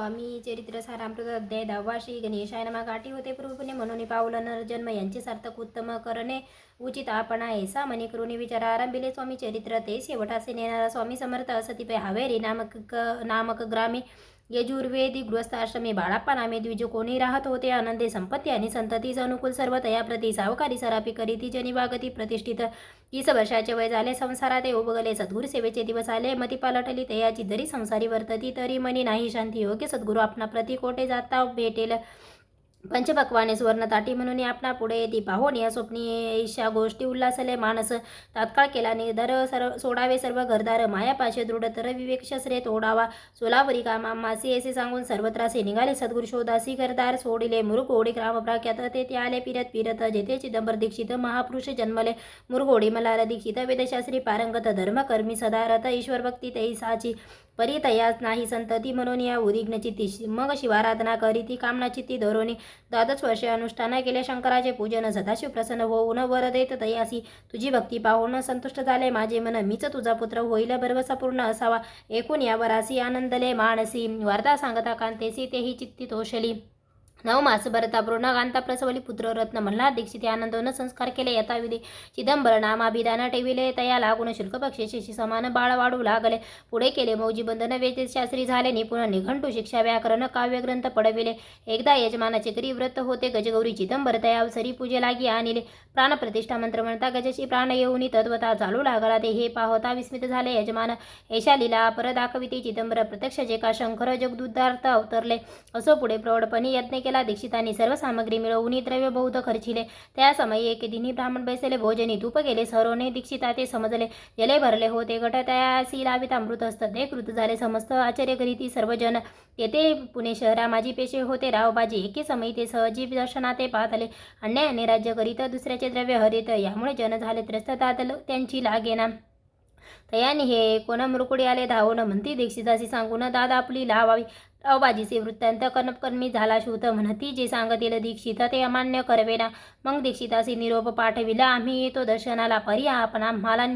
स्वामी चरित्र सारामृत अध्याय 10 श्री गणेशाय नमः. गाठी होते पूर्वपुण्य म्हणून पावलं नरजन्म यांचे सार्थक उत्तम करणे उचित आपण आहे. सामान्य करून विचार आरंभिले स्वामी चरित्र ते शेवटासे नेणारा स्वामी समर्थ असती पे हावेरी नामक ग्रामी यजुर्वेदी गृहस्थाश्रमी बाळाप्पा नामे द्विज कोणी राहत होते. आनंदे संपत्ती आणि संततीस अनुकूल सर्व तयाप्रती सावकारी सरापी करीती जनी वागती प्रतिष्ठित 30 वर्षाचे वय झाले. संसारात उबगले सद्गुरु सेवेचे दिवस आले. मती पालटली तयाची जरी संसारी वर्तती तरी मनी नाही शांती योग्य सद्गुरु आपणा प्रति कोटे जाता भेटेल. पंचपक्वाने सुवर्ण ताटी म्हणून आपणा पुढे येते पाहोन या स्वप्नी ईशा गोष्टी उल्हासले मानस तात्काळ केला निर्धार सोडावे सर्व घरदार मायापाशे दृढ तर विवेक शस्त्रे तोडावा सोलावरी कामा मासी असे सांगून सर्वत्रासे निघाले सद्गुरु शोधासी घरदार सोडिले मुरुगोडी ग्रामप्राख्यात ते आले फिरत जेथे चिदंबर दीक्षित महापुरुष जन्मले मुरुगोडी मल्हार दीक्षित वेदशास्त्री पारंगत धर्मकर्मी सदारथ ईश्वर भक्ती तैसाची परितयास नाही संतती म्हणून या उदिग्न चित्ती मग शिवाराधना करीती कामना चित्ती धोरणी 12 वर्षे अनुष्ठान केले. शंकराचे पूजन सदाशिव प्रसन्न होऊन वर देत तयासी तुझी भक्ती पाहून संतुष्ट झाले माझे मन मीच तुझा पुत्र होईल भरवसा पूर्ण असावा. एकूण यावरासी आनंदले मानसी वार्ता सांगता कांतेसी तेही चित्ती तोषली. 9 मास भरता पूर्ण कांता प्रसवली पुत्र रत्न मल्हार दीक्षित आनंदोन संस्कार केले यथाविधी चिदंबर नामाभिधान ठेविले तया लागून शुल्क बक्षिशी समान बाळ वाढू लागले. पुढे केले मौजी बंधन वेदशास्त्री झाले निपुण निघंटू शिक्षा व्याकरण काव्यग्रंथ पडविले. एकदा यजमानाचे करी व्रत होते गजगौरी चिदंबर तयावसरी पूजे लागी आणले. प्राणप्रतिष्ठा मंत्र म्हणता गजशी प्राण येऊनी तत्वता चालू लागला ते हे पाहता विस्मित झाले यजमान. ऐशा लीला पर दाखविते चिदंबर प्रत्यक्ष जे का शंकर जगदुद्धार्थ अवतरले. असो पुढे प्रौढपणी यत्न केला दीक्षितांनी सर्व सामग्री मिळवून द्रव्य बहुत खर्चिले. त्या समयी एक दिनी ब्राह्मण बैसले भोजनी तूप गेले सरोने दीक्षिता ते समजले जले भरले होते घट तयासी लावित अमृत असत ते कृत झाले समस्त आश्चर्य करीती सर्वजन. येथे पुणे शहरा माझी पेशे होते रावबाजी एके समयी ते सहजीव दर्शनाते पाहतले अन्यायाने राज्य करीत दुसऱ्याचे द्रव्य हरित यामुळे जन झाले त्रस्त त्यांची लागेना. तयानी हे कोण मुरकुडी आले धावून म्हणती दीक्षिताशी सांगून दादा आपली लावावी. रावबाजीचे वृत्तांत कर्णकर्मी झाला शूत म्हणती जे सांगतील दीक्षित ते अमान्य करवेना. मग दीक्षिताशी निरोप पाठविला आम्ही येतो दर्शनाला परी आपण आम्हाला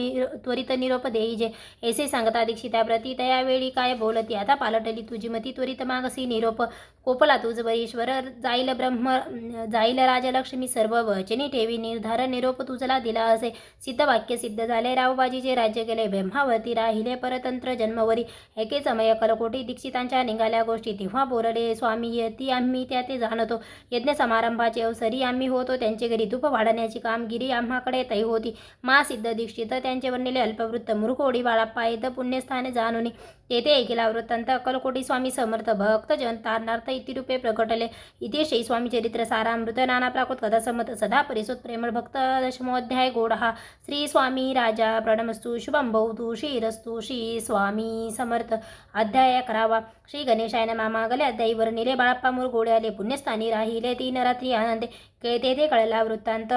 त्वरित निरोप देईजे ऐसे सांगता दीक्षिताप्रती त्यावेळी काय बोलती आता पालटली तुझी मती त्वरित मागसी निरोप. कोपला तुझ ईश्वर जाईल राजलक्ष्मी सर्व वचनी ठेवी निर्धार निरोप तुझला दिला असे सिद्ध वाक्य सिद्ध झाले. रावबाजीचे राज्य केले ब्रह्मावरती राहिले परतंत्र जन्मवरी. एके समय कलकोटी दीक्षितांच्या निघाल्या गोष्टी तेव्हा बोलले स्वामी यती आम्ही त्या ते जाणतो. यज्ञ समारंभाचे अवसरी आम्ही होतो त्यांचे घरी धूप वाढण्याची कामगिरी आम्हाकडे तै होती. मा सिद्ध दीक्षित त्यांचे वर्णिले अल्पवृत्त मुरुकोडी बाळाप्पा येत पुण्यस्थाने जाणून तेथे ऐकला वृत्तांत अक्कलकोटी स्वामी समर्थ भक्त जन तारणार्थ इति रूपे प्रकटले. इथे श्री स्वामी चरित्र सारामृत नाना प्राकृत कथा समत सदा परिसुत प्रेमळ भक्त दशमोध्याय गोडहा. श्री स्वामी राजा प्रणमस्तु शुभम भवतु श्रीरस्तु श्री स्वामी समर्थ. अध्याय 11. श्री गणेशाय नमः. मागले अध्यायी वर्णिले बाळाप्पा मुरगोडे आले पुण्यस्थानी राहिले 3 रात्री आनंदे तेथे कळला वृत्तांत.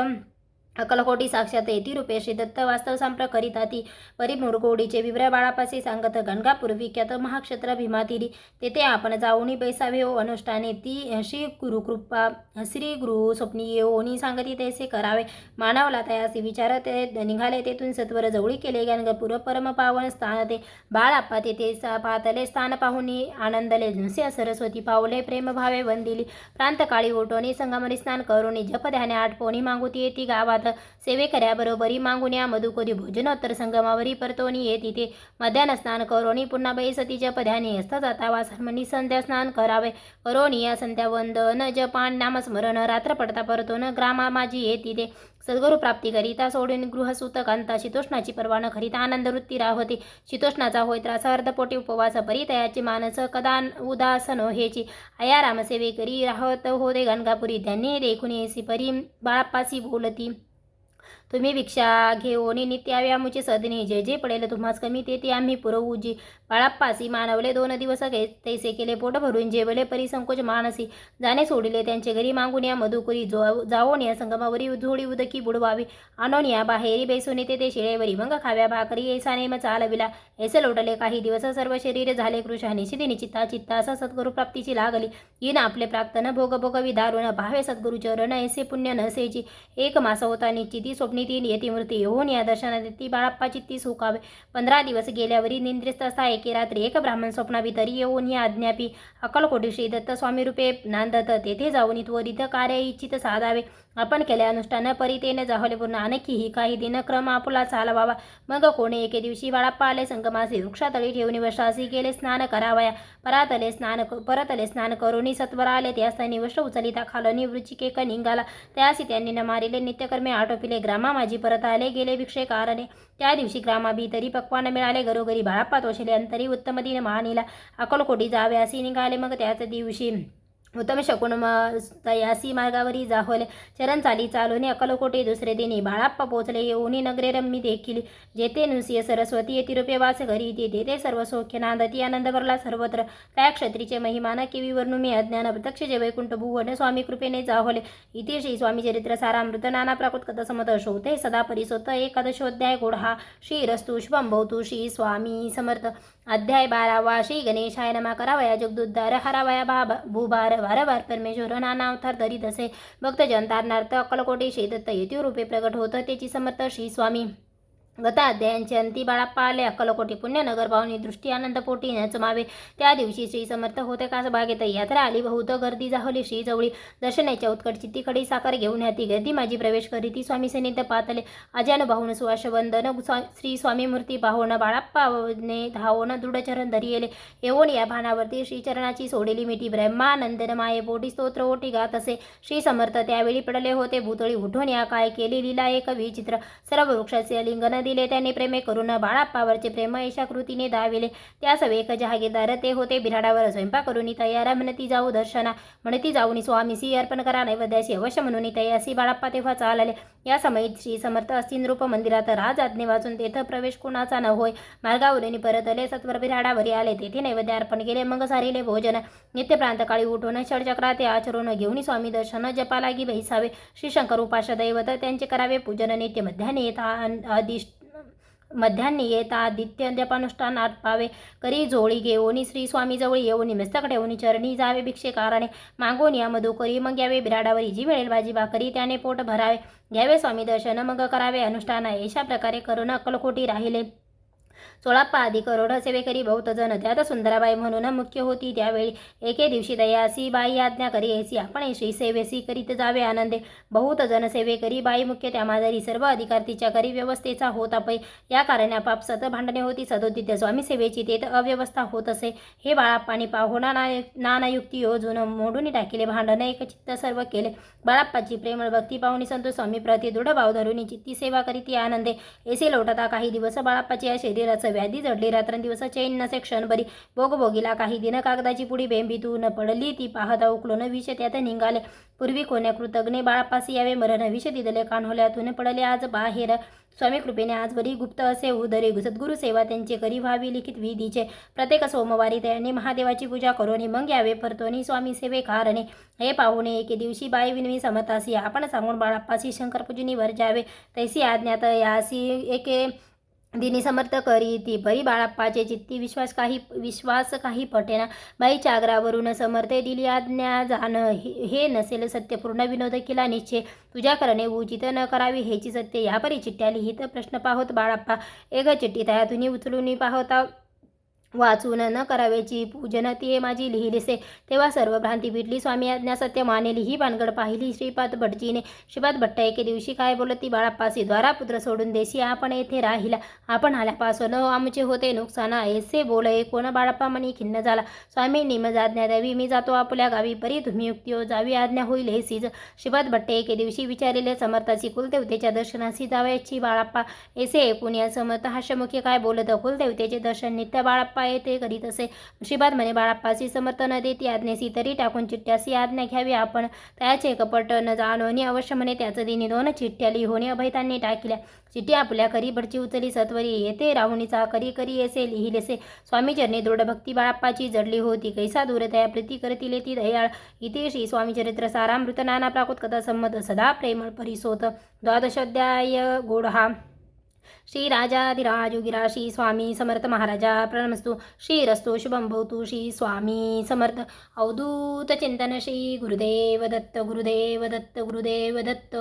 अक्कलकोटी साक्षात येती रूपे श्री दत्त वास्तव सांप्र करीताती परी मुरगोडीचे विव्र बाळापासी सांगत गणगापूर विख्यात महाक्षत्र भीमातिरी तेथे आपण जाऊनी बैसावे हो अनुष्ठाने ती श्री गुरुकृपा श्री गुरु स्वप्नी येऊनी सांगती तैसे करावे. मानवला तयासी विचार ते निघाले तेथून सत्वर जवळी केले गणगापूर परम पावन स्थान ते. बाळाप्पा तेथे पाहतले स्थान पाहुनी आनंदले नुसे सरस्वती पावले प्रेम भावे वंदिली. प्रांतकाळी ओटोनी संगमरी स्नान करोनी जप ध्याने आठपोणी मागुती येती गावात सेवेकऱ्याबरोबरी मागून या मधुकोरी भोजनोत्तर संगमावरी परतोनी येत इथे. मध्यान स्नान करोनी पुन्हा बैसतीच्या पद्याने असता जाता वासरमणी संध्या स्नान करावे. करोनी या संध्या वंदन जपान नामस्मरण रात्र पडता परतोन ग्रामा माझी येत इथे. सद्गुरु प्राप्ती करिता सोडून गृहसूत कांता शीतोष्णाची परवान करिता आनंद वृत्ती राहती. शीतोष्णाचा होय त्रास अर्धपोटी उपवास परितयाचे मानस कदा उदासन हेची. आया रामसेवे करी राहत होते गणगापुरी त्यांनी देखून येसी परी बाळाप्पासी बोलती तुम्ही भिक्षा घेऊन नित्याव्या मुचे सदनी जे जे पडेल तुम्हास कमी ते आम्ही पुरवू जी. बाळाप्पासी मानवले 2 दिवस तैसे केले पोट भरून जेवले परिसंकोच मानसी जाणे सोडिले त्यांचे घरी मागून या मधुकुरी जाऊन या संगमावरी उधोडी उदकी बुडवावी. आणून या बाहेरी बैसून ते शिळेवरी मग खाव्या भाकरी ऐसा नेम चालविला. ऐसे लोटले काही दिवस सर्व शरीर झाले कृशा निशिदिनी चित्ता चित्ता असा सद्गुरु प्राप्तीची लागली. येईन आपले प्राक्तन भोग भोगवी दारुण भावे सद्गुरु चरण ऐसे पुण्य नसेची. 1 मास होता निश्चिती स्वप्नी दोन्ही तीन यतिमूर्ती येऊन या दर्शनात ती बाळाप्पा चित्ती सुखावे. 15 दिवस गेल्यावरी निंद्रिस्त असता एके रात्री एक ब्राह्मण स्वप्नाभितरी येऊन या अज्ञापी अक्कलकोटी श्री दत्त स्वामी रूपे नांदत. तेथे जाऊन त्वरित कार्य इच्छित साधावे. आपण केल्या अनुष्ठान परितेने जाहले पूर्ण आणखीही काही दिनक्रम आपुला चालवावा. मग कोणी एके दिवशी बाळाप्पा आले संगमासी वृक्षातळी ठेवून वस्त्रासी केले स्नान करावया. परतले स्नान करून सत्वर आले. त्यास्थानी वस्त्र उचलिता खालनी वृचिकेक निघाला. त्यासी त्यांनी न मारिले. नित्यकर्मे आटोपिले. ग्रामा माझी परत आले गेले भिक्षे कारणे. त्या दिवशी ग्रामाभितरी पक्वान मिळाले. घरोघरी बाळाप्पा तोषले. अंतरी उत्तम दिन मानिला. अक्कलकोटी जावे असे निघाले. मग त्याच दिवशी उत्तम शकून तयासी मार्गावरी जाहोले. चरण चालून अक्कलकोटे दुसरे दिनी बाळाप्पा पोचले. येऊनी नगरे रम्मी देखील. जेथे नुसिय सरस्वती येती रूपे वास घरी तेथे सर्व सौख्य नांदती आनंद भरला सर्वत्र. त्या क्षत्रीचे महिमान केवी वर्णू मी अज्ञान प्रत्यक्ष जे वैकुंठ भुवन स्वामी कृपेने जाहोले. इथे श्री स्वामी चरित्र सारामृत नाना प्राकृत कथा समत शोधे सदा परिसोत एकादशोध्याय गोढा. श्रीरस्तु शुभम भवतु. श्री स्वामी समर्थ. अध्याय 12 श्री गणेशाय नमः. करावया जगदुद्धार हरावया भूभार. वारंवार परमेश्वर नाना अवतार धरीत असे. भक्त जनतारणार्थ अक्कलकोटी श्री दत्त येती रूपे प्रगट होत. त्याची समर्थ श्री स्वामी. गता अध्यायांचे अंती बाळाप्पा आले. अक्कलकोटी पुण्यनगर पाहुणी दृष्टी आनंद पोटी न चमावे. त्या दिवशी श्री समर्थ होते कास बागेत. यात्रा आली बहुत गर्दी जाहली श्री जवळी. दर्शनाच्या उत्कट चित्ती खडी साखर घेऊन ह्याती गर्दी माझी प्रवेश करीती. स्वामी सनिध पातले. अजान बाहून सुवास वंदन श्री स्वामी मूर्ती पाहून बाळाप्पाने धावून दृढचरण धरिले. येऊन या भानावरती श्रीचरणाची सोडेली मिठी. ब्रह्मानंदन माये पोटी स्तोत्र ओटी गात असे. श्री समर्थ त्यावेळी पडले होते भूतळी. उठून या काय केली लीला एक विचित्र. सर्व वृक्षाचे आलिंगन दिले त्याने प्रेमे करून. बाळाप्पावरचे प्रेम अशा कृतीने दाविले. त्या सवेक जहागीरदार ते होते. बिराडावर स्वयंपाक करून तयार म्हणती जाऊ दर्शना. म्हणती जाऊन स्वामीसी अर्पण करा नैवेद्यासी अवश्य म्हणून तयासी. बाळाप्पा तेव्हा चालले. या समयीत श्री समर्थ अस्तिनरूप मंदिरात राज आज्ञे वाचून तेथ प्रवेश कोणाचा न होय. मार्गावरून परतले. सत्वर बिराडावरी आले. तेथे नैवेद्य अर्पण केले. मग सारिले भोजन. नित्य प्रांतकाळी उठून षडचक्रा ते आचरून घेऊन स्वामी दर्शन जपा लागी बैसावे. श्री शंकर उपाश दैवत त्यांचे करावे पूजन. नित्य मध्यान्ही येता आदित्य जपानुष्ठान आटपावे. करी जोळी घेऊन श्री स्वामी जवळ येऊन मस्तक ठेवून चरणी जावे भिक्षे कारणे. मागून या मधु करी मग यावे बिराडावरी. जी मिळेल भाजी भाकरी त्याने पोट भरावे. घ्यावे स्वामी दर्शन मग करावे अनुष्ठान. अशा प्रकारे करून अक्कलकोटी राहिले. 16 आधी करोड सेवेकरी बहुत जण. त्यात सुंदराबाई म्हणून मुख्य होती. त्यावेळी एके दिवशी दयासी बाई आज्ञा करी ऐसी आपण श्री सेवेसी करीत जावे आनंदे. बहुत जण सेवेकरी बाई मुख्य त्या माजारी. सर्व अधिकार तिच्या करी व्यवस्थेचा होता पै. या कारणे आपापसात भांडणे होती सदोदित. स्वामी सेवेची तेथ अव्यवस्था होत असे. हे बाळाप्पानी पाहुणा नाना युक्ती योजून मोडून टाकिले. भांडण एकचित्त सर्व केले. बाळाप्पाची प्रेमळ भक्ती पाहुणी संतोष स्वामी प्रति दृढ भाव धरून चित्ती सेवा करीती आनंदे. ऐसे लोटता काही दिवस बाळाप्पाची या शरीराचं व्याधी जडली. रात्रंदिवस चैन नसे क्षणभरी. भोगभोगीला काही दिन कागदाची पुडी बेंबीतून पडली. ती पाहता उकलून विष त्यात निघाले. पूर्वी कोण्या कृतज्ञे बाळाप्पासी यावे मरण. विष दिदले कान्होल्यातून पडले आज बाहेर. स्वामी कृपेने आजवरी गुप्त असे उदरे. सद्गुरु सेवा त्यांचे करी व्हावी लिखित विधीचे. प्रत्येक सोमवारी त्यांनी महादेवाची पूजा करून मग यावे परतोनी स्वामी सेवे कारणे. हे पाहुणे एके दिवशी बाई विनवी समतासी आपण सांगून बाळाप्पासी शंकर पूजनी वर जावे. तैसी आज्ञात यासी एके दिनी समर्थ करी ती परी. बाळाप्पाचे चित्ती विश्वास काही पटेना. बाईच्या आग्रावरून समर्थे दिली आज्ञा. जाण हे नसेल सत्य पूर्ण विनोद केला निश्चय. तुझ्या करणे उचित न करावी हेची सत्य. यापरी चिठ्ठ्या लिहित प्रश्न पाहोत बाळाप्पा. एक चिठ्ठी तयातून उचलून पाहता वाचून न करावेची पूजन ती माझी लिहिलीसे. तेव्हा सर्व भ्रांती पिटली. स्वामी आज्ञा सत्य मानेली. ही भानगड पाहिली श्रीपाद भटजीने. श्रीपाद भट्ट एके दिवशी काय बोलती बाळाप्पासी. द्वारापुत्र सोडून देशी आपण येथे राहिला. आपण आल्यापासून आमचे होते नुकसान. ऐसे बोल कोण बाळाप्पा मनी खिन्न झाला. स्वामींनी मज आज्ञा द्यावी. मी जातो आपल्या गावी. परी तुम्ही युक्ती जावी आज्ञा होईल हेसीच. श्रीपाद भट्ट एके दिवशी विचारिले समर्थाची. कुलदेवतेच्या दर्शनासी जावयाची बाळाप्पा. ऐसे ऐकून या समर्थ हास्यमुखी काय बोलत. कुलदेवतेचे दर्शन नित्य बाळाप्पा येथे करीत असे. श्रीपाद म्हणे बाळाप्पासी समर्थ न देती आज्ञेसी. तरी टाकून चिठ्ठ्यासी आज्ञा घ्यावी आपण. त्याचे कपट न जाणोनी अवश्य म्हणे त्याच दिनी. 2 चिठ्ठ्या लिहून अभयतांनी टाकल्या. चिठ्ठी आपल्या करी भटची उचली सत्वरी. येथे राहुणीचा करी ऐसे लिहिलेसे. स्वामी चरणी दृढ भक्ती बाळाप्पाची जडली होती. कैसा दूर तया प्रीती करतील ती दयाळ. इथे श्री स्वामी चरित्र सारामृत नाना प्राकृत कथा संमत सदा प्रेमळ परिसोत. 12 गोढा. श्री राजाधिराजुगिरा श्री स्वामी समर्थ महाराजा प्रणमस्तु. श्रीरस्तु शुभम भवतु. श्री स्वामी समर्थ. अवधूत चिंतन श्री गुरुदेव दत्त गुरुदेव दत्त गुरुदेव दत्त.